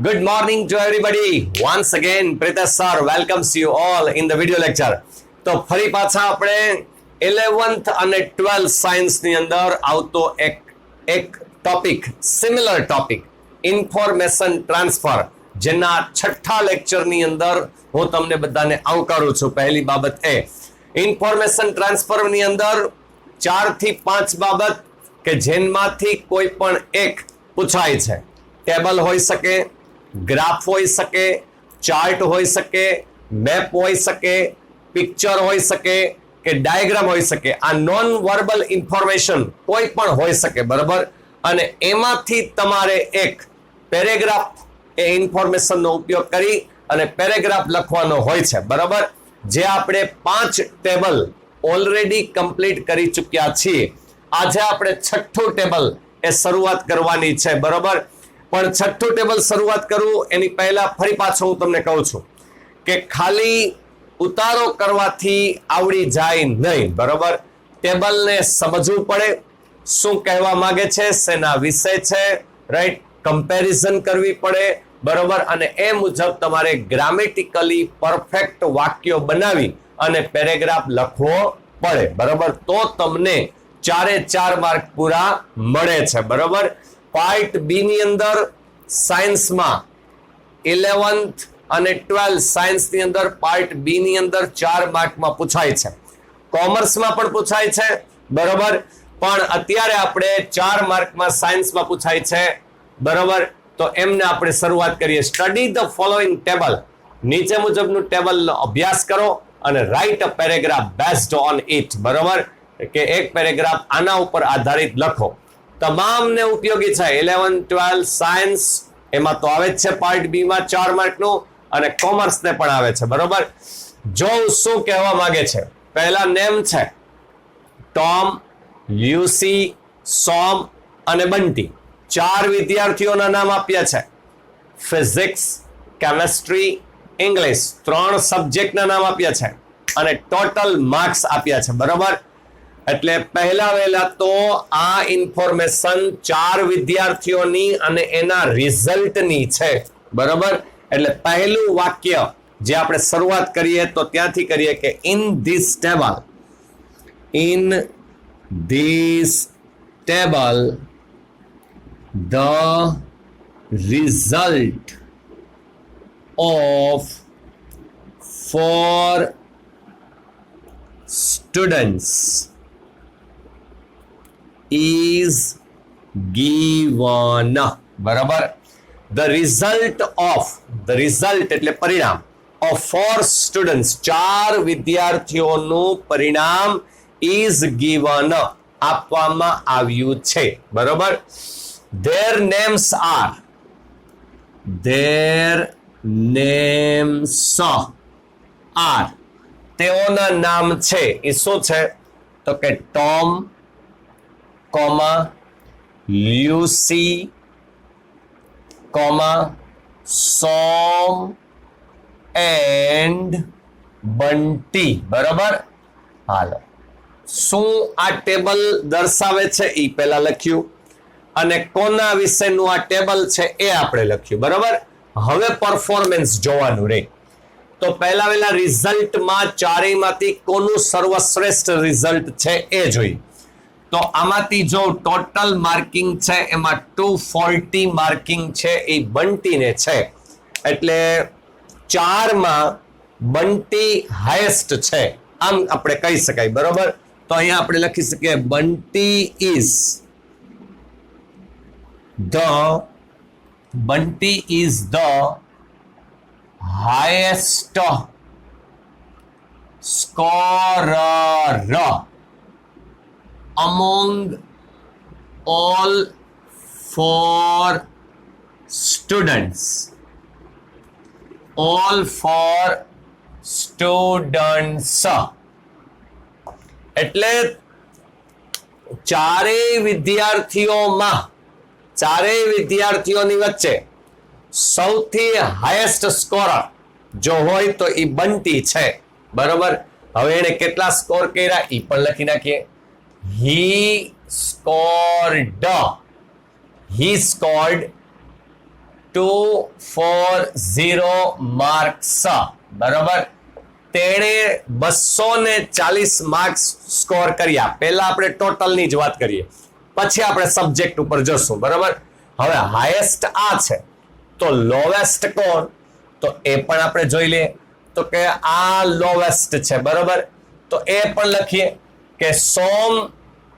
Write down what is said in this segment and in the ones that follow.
Good morning to everybody. Once again, Pritesh sir welcomes you all in the video lecture. તો ફરી પાછા આપણે 11th અને 12th science ની અંદર આવતો એક topic, similar topic, information transfer, જેના છઠ્ઠા લેક્ચર ની અંદર હું તમને બધાને આવકારું છું. પહેલી બાબત એ ઇન્ફોર્મેશન ટ્રાન્સફર ની અંદર 4 થી 5 બાબત કે જેમાંથી કોઈ પણ એક પૂછાય છે. ટેબલ હોઈ શકે, ગ્રાફ હોઈ શકે, ચાર્ટ હોઈ શકે, મેપ હોઈ શકે, પિક્ચર હોઈ શકે કે ડાયાગ્રામ હોઈ શકે. આ નોન વર્બલ ઇન્ફોર્મેશન કોઈ પણ હોઈ શકે, બરાબર. અને એમાંથી તમારે એક પેરેગ્રાફ એ ઇન્ફોર્મેશનનો ઉપયોગ કરી અને પેરેગ્રાફ લખવાનો હોય છે, બરાબર. જે આપણે 5 ટેબલ ઓલરેડી કમ્પ્લીટ કરી ચૂક્યા છીએ. આજે આપણે છઠ્ઠું ટેબલ એ શરૂઆત કરવાની છે, બરાબર. પણ છઠ્ઠું ટેબલ શરૂઆત કરું એની પહેલા ફરી પાછો હું તમને કહું છું કે ખાલી ઉતારો કરવાથી આવડી જાય નહીં, બરાબર. ટેબલને સમજવું પડે, શું કહેવા માંગે છે, શેના વિશે છે, રાઈટ. કમ્પેરિઝન કરવી પડે, બરાબર. અને એ મુજબ તમારે ગ્રામેટિકલી પરફેક્ટ વાક્યો બનાવી અને પેરેગ્રાફ લખવો પડે, બરાબર. તો તમને 4 માર્ક પૂરા મળે છે, બરાબર. પાર્ટ બી ની અંદર સાયન્સમાં 11th અને 12th સાયન્સ ની અંદર પાર્ટ બી ની અંદર 4 માર્કમાં પૂછાય છે. કોમર્સમાં પણ પૂછાય છે, બરાબર. પણ અત્યારે આપણે 4 માર્કમાં સાયન્સમાં પૂછાય છે, બરાબર. તો એમને આપણે શરૂઆત કરીએ. Study the following table. નીચે મુજબનું ટેબલનો અભ્યાસ કરો અને write a paragraph based on it, બરાબર. કે એક પેરેગ્રાફ આના ઉપર આધારિત લખો. તમામને ઉપયોગી છે. 11, 12 સાયન્સ એમાં તો આવે જ છે, પાર્ટ બી માં 4 માર્કનું, અને કોમર્સ ને પણ આવે છે, બરોબર. જો શું કહેવા માંગે છે, પહેલા નેમ છે ટોમ, લ્યુસી, સોમ અને બંટી. 4 વિદ્યાર્થીઓના નામ આપ્યા છે. ફિઝિક્સ, કેમેસ્ટ્રી, ઇંગ્લિશ 3 સબ્જેક્ટના નામ આપ્યા છે અને ટોટલ માર્ક્સ આપ્યા છે, બરોબર. એટલે પહેલા વહેલા તો આ ઇન્ફોર્મેશન 4 વિદ્યાર્થીઓની અને એના રિઝલ્ટની છે, બરોબર. એટલે પહેલું વાક્ય જે આપણે શરૂઆત કરીએ તો ત્યાંથી કરીએ કે in this table the result of 4 students is given, બરાબર. the result એટલે પરિણામ of 4 students, 4 વિદ્યાર્થીઓનું પરિણામ is given, આપવામાં આવ્યું છે, બરાબર. their names are તેઓના નામ છે એ શું છે તો કે Tom, Lucy, Som and Bunty, બરાબર. હાલો, શું આ ટેબલ દર્શાવે છે એ પહેલા લખ્યું અને કોના વિશેનું આ ટેબલ છે એ આપણે લખ્યું, બરાબર. હવે પરફોર્મન્સ જોવાનું રહે. તો પહેલા વહેલા રિઝલ્ટમાં 4 માંથી કોનું સર્વશ્રેષ્ઠ રિઝલ્ટ છે એ જોઈ. તો આમાંથી જો ટોટલ માર્કિંગ છે એમાં 240 માર્કિંગ છે એ બંટીને છે. એટલે 4માં બંટી હાઈએસ્ટ છે, આમ આપણે કહી શકાય, બરોબર. તો અહીંયા આપણે લખી શકીએ Bunty is the highest scorer among all 4 students. એટલે 4 વિદ્યાર્થીઓની વચ્ચે સૌથી હાઈએસ્ટ સ્કોરર જો હોય તો એ બંટી છે, બરોબર. હવે એને કેટલા સ્કોર કર્યા એ પણ લખી નાખીએ. he scored 240 માર્ક્સ, બરોબર. તેણે 240 માર્ક્સ સ્કોર કર્યા. પહેલા આપણે ટોટલની જ વાત કરીએ, પછી આપણે સબ્જેક્ટ ઉપર જશું, બરોબર. હવે હાઈએસ્ટ આ છે, તો લોવેસ્ટ કોણ, તો એ પણ આપણે જોઈ લઈએ. તો કે આ લોવેસ્ટ છે, બરોબર. તો એ પણ લખીએ કે સોમ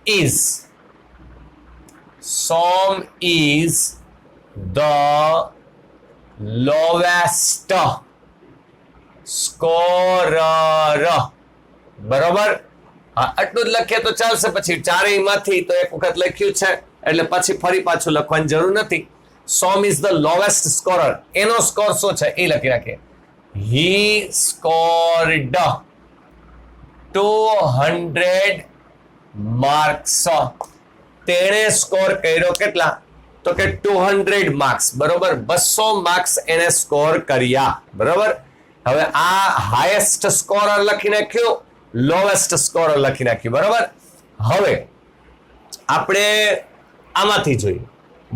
is the lowest scorer, બરોબર. હા, આટલું જ લખીએ તો ચાલશે. પછી ચારેય માંથી તો એક વખત લખ્યું છે એટલે પછી ફરી પાછું લખવાની જરૂર નથી. સોમ ઇઝ ધ લોવેસ્ટ સ્કોરર, એનો સ્કોર શું છે એ લખી રાખીએ. હી સ્કોર્ડ 200 માર્ક્સ. તેણે સ્કોર કર્યો કેટલા, તો કે 200 માર્ક્સ, બરોબર. 200 માર્ક્સ એને સ્કોર કર્યા, બરોબર. હવે આ હાઈએસ્ટ સ્કોરર લખી નાખ્યું, લોવેસ્ટ સ્કોરર લખી નાખ્યું, બરોબર. હવે આપણે આમાંથી જોઈએ,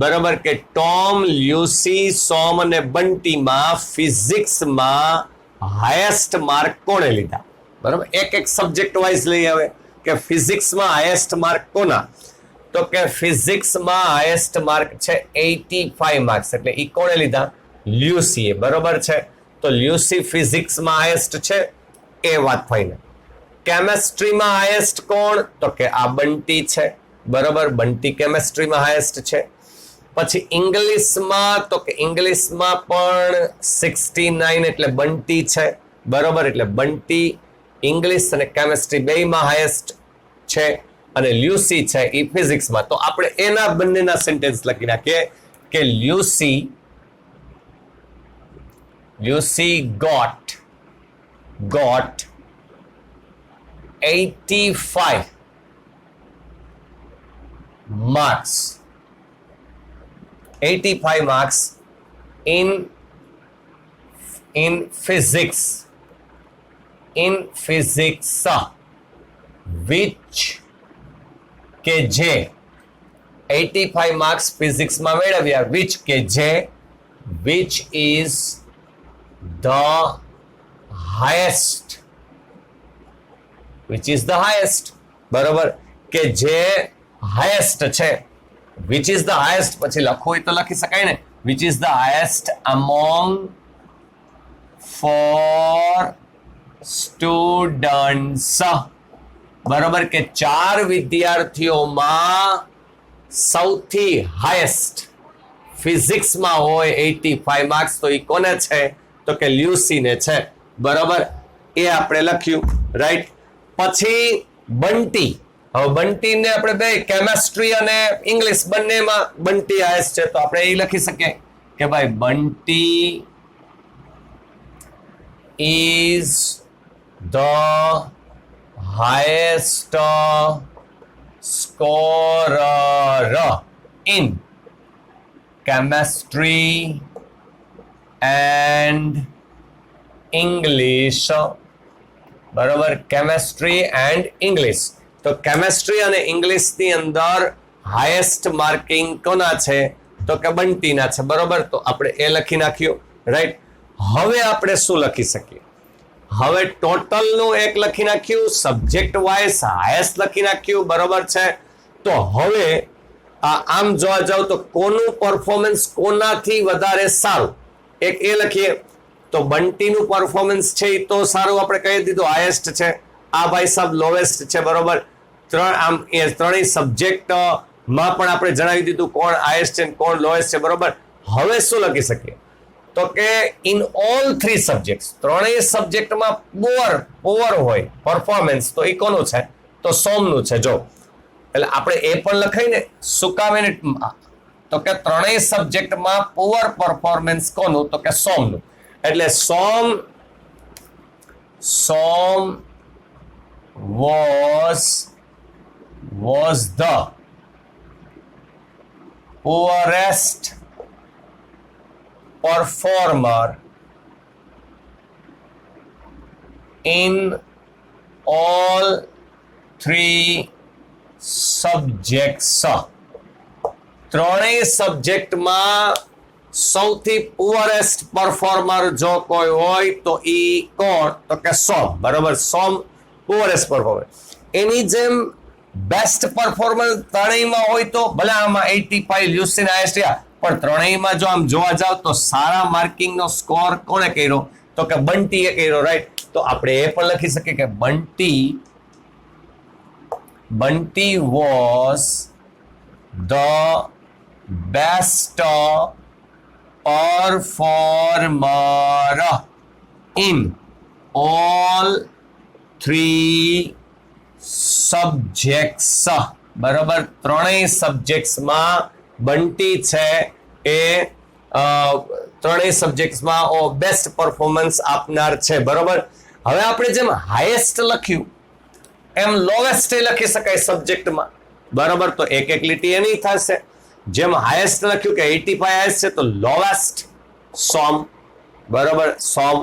બરોબર, કે ટોમ, લ્યુસી, સોમ અને બંટીમાં ફિઝિક્સમાં હાઈએસ્ટ માર્ક કોણે લીધા, બરોબર. એક એક સબ્જેક્ટ વાઇઝ લઈ આવે કે ફિઝિક્સમાં હાઈએસ્ટ માર્ક કોના, તો કે ફિઝિક્સમાં હાઈએસ્ટ માર્ક છે 85 માર્ક્સ, એટલે ઈ કોણે લીધા, લ્યુસીએ, બરોબર છે. તો લ્યુસી ફિઝિક્સમાં હાઈએસ્ટ છે, એ વાત ફાઇનલ. કેમેસ્ટ્રીમાં હાઈએસ્ટ કોણ, તો કે આ બંટી છે, બરોબર. બંટી કેમેસ્ટ્રીમાં હાઈએસ્ટ છે. પછી ઇંગ્લિશમાં, તો કે ઇંગ્લિશમાં પણ 69, એટલે બંટી છે, બરોબર. એટલે બંટી ઇંગ્લિશ અને કેમેસ્ટ્રી બેયમાં હાઈએસ્ટ છે, અને લ્યુસી છે એ ફિઝિક્સમાં. તો આપણે એના બંનેના સેન્ટેન્સ લખી નાખીએ કે Lucy got 85 marks, 85 marks in physics, which કે જે 85 માર્ક્સ ફિઝિક્સમાં મેળવ્યા, which is the highest, બરોબર. કે જે હાઈએસ્ટ છે, which is the highest, પછી લખવું હોય તો લખી શકાય ને, which is the highest among 4 students, બરોબર. કે 4 વિદ્યાર્થીઓમાં સૌથી હાઈએસ્ટ ફિઝિક્સમાં હોય 85 માર્ક્સ, તો એ કોને છે, તો કે લ્યુસીને છે, બરોબર. એ આપણે લખ્યું, રાઈટ. પછી બંટી, હવે બંટીને આપણે બે કેમેસ્ટ્રી અને ઇંગ્લિશ બંનેમાં બંટી હાઈએસ્ટ છે, તો આપણે એ લખી શકીએ કે ભાઈ Bunty is the highest scorer in chemistry and English, બરોબર. કેમેસ્ટ્રી એન્ડ ઇંગ્લિશ, તો કેમેસ્ટ્રી અને ઇંગ્લિશની અંદર હાઈએસ્ટ માર્કિંગ કોના છે, તો કે બંટીના છે, બરોબર. તો આપણે એ લખી નાખ્યું, રાઈટ. હવે આપણે શું લખી શકીએ, હવે ટોટલનું એક લખી નાખ્યું, સબ્જેક્ટ વાઇઝ હાઈએસ્ટ લખી નાખ્યું, બરોબર છે. તો હવે આમ જોવા જાવ તો કોનું પરફોર્મન્સ કોનાથી વધારે સારું, એક એ લખીએ. તો બંટીનું પરફોર્મન્સ છે એ તો સારું, આપણે કહી દીધું હાઈએસ્ટ છે. આ ભાઈ સાહેબ લોવેસ્ટ છે, બરોબર. આમ એ ત્રણેય સબ્જેક્ટમાં પણ આપણે જણાવી દીધું કોણ હાઈએસ્ટ છે કોણ લોએસ્ટ છે, બરોબર. હવે શું લખી શકીએ, તો કે ઇન ઓલ 3 સબ્જેક્ટ, ત્રણેય સબ્જેક્ટમાં પોઅર હોય પરફોર્મન્સ, તો એ કોનું છે, તો સોમનું છે. જો એટલે આપણે એ પણ લખાય ને શું કામ એને, તો કે ત્રણેય સબ્જેક્ટમાં પુઅર પરફોર્મન્સ કોનું, તો કે સોમનું. એટલે સોમ was the poorest performer in all 3 subjects. ત્રણેય સબ્જેક્ટમાં સૌથી પુઅરેસ્ટ પરફોર્મર જો કોઈ હોય તો ઈ કોણ? તો કે સોમ. બરોબર, સોમ પુઅરેસ્ટ પરફોર્મર. એની જેમ બેસ્ટ પરફોર્મર ત્રણેયમાં હોય તો ભલે આમાં 85 લ્યુસીન હાઈએસ્ટ, પણ ત્રણેયમાં જો આમ જોવા જાવ તો સારા માર્કિંગનો સ્કોર કોણે કર્યો? તો કે બંટીએ કર્યો, રાઈટ. તો આપણે એ પણ લખી શકીએ કે Bunty was the best performer in all three subjects. બરાબર, ત્રણેય સબ્જેક્ટ્સમાં બંટી છે એ ત્રણેય સબ્જેક્ટ્સમાં બેસ્ટ પરફોર્મન્સ આપનાર છે. બરોબર, હવે આપણે જેમ હાઈએસ્ટ લખ્યું એમ લોવેસ્ટ લખી શકાય સબ્જેક્ટમાં. બરોબર, તો એક એક લીટી એની થશે. જેમ હાઈએસ્ટ લખ્યું કે 85 હાઈએસ્ટ છે તો લોવેસ્ટ સોમ. બરોબર, સોમ.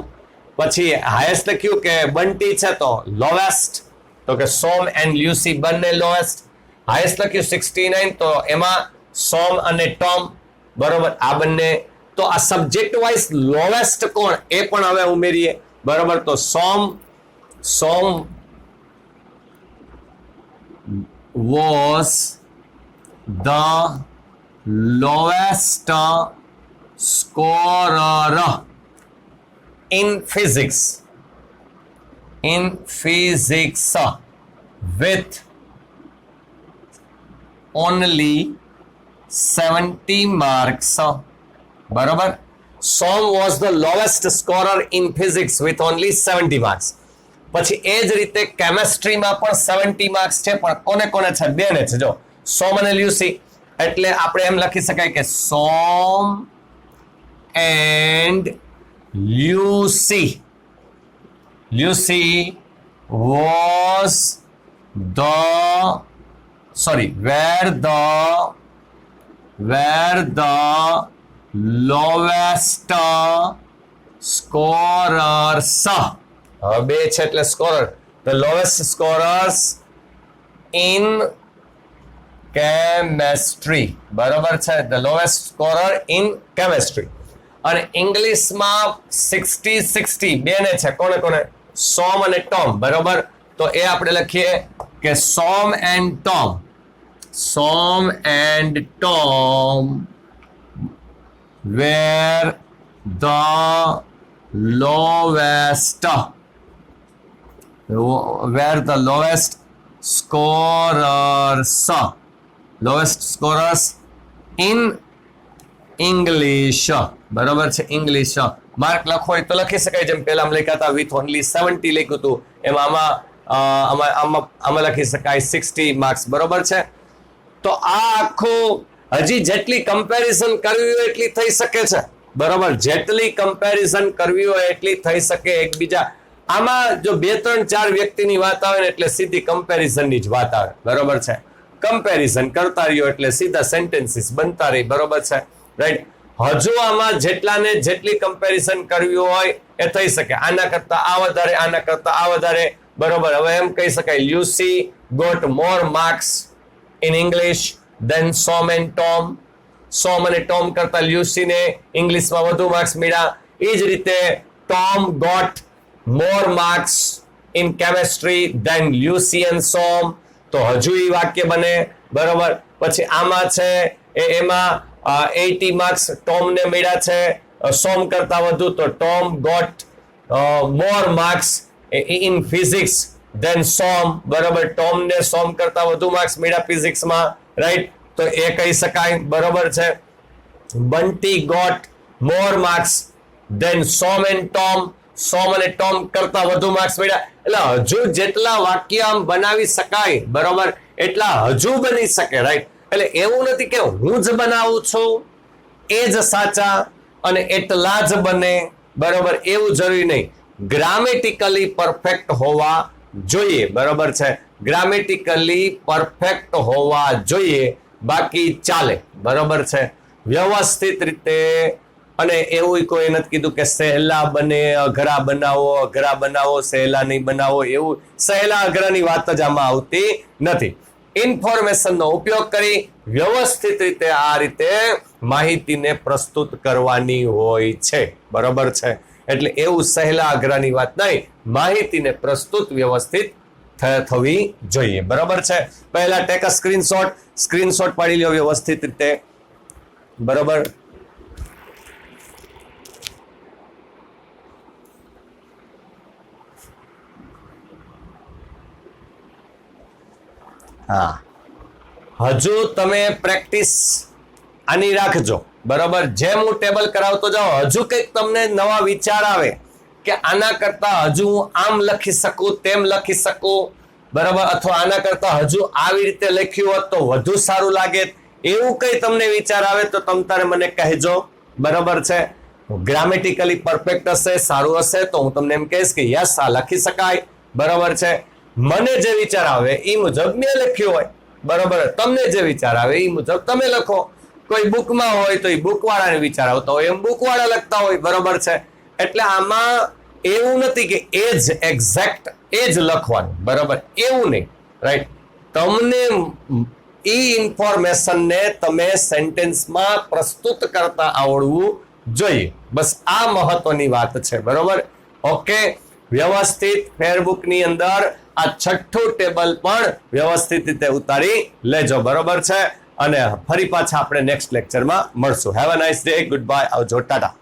પછી હાઈએસ્ટ લખ્યું કે બંટી છે તો લોવેસ્ટ, તો કે સોમ એન્ડ લ્યુસી બંને લોવેસ્ટ. હાઈએસ્ટ લખ્યું 69 તો એમાં સોમ અને ટોમ. બરોબર, આ બંને. તો આ સબ્જેક્ટ વાઇઝ લોવેસ્ટ કોણ એ પણ હવે ઉમેરીએ. બરોબર, તો સોમ was the lowest scorer in physics with only 70 marks. બરાબર, સોમ was the lowest scorer in physics with only 70 marks. પછી એ જ રીતે કેમેસ્ટ્રીમાં પણ 70 માર્ક્સ છે, પણ કોને કોને છે? બેને છે. જો સોમ અને લ્યુસી, એટલે આપણે એમ લખી શકાય કે Som and Lucy was were the lowest scorers. હવે બે છે એટલે scorer. the lowest scorers in chemistry. બરાબર છે, the lowest scorer in chemistry. અને ઇંગ્લિશમાં 60 બેને છે. કોને કોને? સોમ અને ટોમ. બરાબર, તો એ આપણે લખીએ કે Som and Tom were the lowest scorers in English. બરાબર છે, ઇંગ્લિશ. માર્ક લખો હોય તો લખી શકાય જેમ પહેલા લખ્યા હતા વિથ ઓનલી 70 લખ્યું હતું એમાં આમાં લખી શકાય 60 માર્ક્સ. બરોબર છે, તો આ આખું હજી જેટલી કમ્પેરિઝન કરવી હોય એટલી થઈ શકે છે. બરોબર, જેટલી કમ્પેરિઝન કરવી હોય એટલી થઈ શકે એકબીજા. આમાં જો 2-3-4 વ્યક્તિની વાત આવે ને એટલે સીધી કમ્પેરિઝનની જ વાત આવે. બરોબર છે, કમ્પેરિઝન કરતા રહ્યો એટલે સીધા સેન્ટેન્સીસ બનતા રહી. બરોબર છે, રાઈટ. હજુ આમાં જેટલાને જેટલી કમ્પેરિઝન કરવી હોય એ થઈ શકે. આના કરતા આ વધારે, આના કરતા આ વધારે. બરોબર, હવે એમ કહી શકાય Lucy got more marks in English than Som and Tom. Som અને ટોમ કરતા લ્યુસીને ઇંગ્લિશમાં વધુ માર્ક્સ મળ્યા. એ જ રીતે Tom got more marks in chemistry than Lucy and Som. તો હજુ એ વાક્ય બને. બરોબર, પછી આમાં છે એમાં 80 માર્ક્સ ટોમને મળ્યા છે સોમ કરતા વધુ, તો Tom got more marks in physics than Som. બરોબર, ટોમને સોમ કરતા વધુ માર્ક્સ મળ્યા ફિઝિક્સમાં, રાઈટ. તો એ કહી શકાય. બરોબર છે, Bunty got more marks than Som and Tom. Som અને ટોમ કરતા વધુ માર્ક્સ મળ્યા. એટલે હજુ જેટલા વાક્ય આમ બનાવી શકાય, બરોબર, એટલા હજુ બની શકે, રાઈટ. એટલે એવું નથી કે હું જ બનાવું છું એ જ સાચા અને એટલા જ બને. બરોબર, એવું જરૂરી નહીં. ગ્રામેટિકલી પરફેક્ટ હોવા જોઈએ. બરોબર છે, ગ્રામેટિકલી પરફેક્ટ હોવા જોઈએ, બાકી ચાલે. બરોબર છે, વ્યવસ્થિત રીતે. અને એવું કોઈ નથી કીધું કે સહેલા બને અઘરા બનાવો સહેલા નહીં બનાવો. એવું સહેલા અઘરાની વાત જ આમાં આવતી નથી. ઇન્ફોર્મેશનનો ઉપયોગ કરી વ્યવસ્થિત રીતે આ રીતે માહિતીને પ્રસ્તુત કરવાની હોય છે. બરોબર છે? એટલે એવું સહેલા અઘરાની વાત નહીં, માહિતીને પ્રસ્તુત વ્યવસ્થિત થવી જોઈએ. બરોબર છે? પહેલા ટેક અ સ્ક્રીનશોટ પાડી લો વ્યવસ્થિત રીતે. બરોબર? હા, હજુ તમે પ્રેક્ટિસ આની રાખજો. બરોબર? જેમ હું ટેબલ કરાવતો જાઉં, હજુ કંઈક તમને નવા વિચાર આવે કે આના કરતા હજુ હું આમ લખી શકું, તેમ લખી શકું, બરાબર, અથવા આના કરતા હજુ આવી રીતે લખ્યું હોત તો વધુ સારું લાગે, એવું કંઈ તમને વિચાર આવે તો તમ તારે મને કહેજો. બરાબર છે? ગ્રામેટિકલી પરફેક્ટ હશે, સારું હશે તો હું તમને એમ કહીશ કે યસ, આ લખી શકાય. બરાબર છે? મને જે વિચાર આવે એ મુજબ મેં લખ્યું હોય. બરાબર? તમને જે વિચાર આવે એ મુજબ તમે લખો. કોઈ બુકમાં હોય તો એ બુકવાળાને વિચાર આવતો હોય એમ બુકવાળા લખતા હોય. બરાબર છે? એટલે આમાં એવું નથી કે એ જ એક્ઝેક્ટ એ જ લખવાનું. બરાબર? એવું નહીં. રાઈટ? તમને એ ઇન્ફોર્મેશનને તમે સેન્ટેન્સમાં પ્રસ્તુત કરતા આવડવું જોઈએ. બસ આ મહત્વની વાત છે. બરોબર? ઓકે, વ્યવસ્થિત ફેરબુકની અંદર આ છઠ્ઠું ટેબલ પણ વ્યવસ્થિત રીતે ઉતારી લેજો. બરોબર છે? અને ફરી પાછા આપણે નેક્સ્ટ લેક્ચરમાં મળશું. Have a nice day. Good bye. આવજો. ટાટા.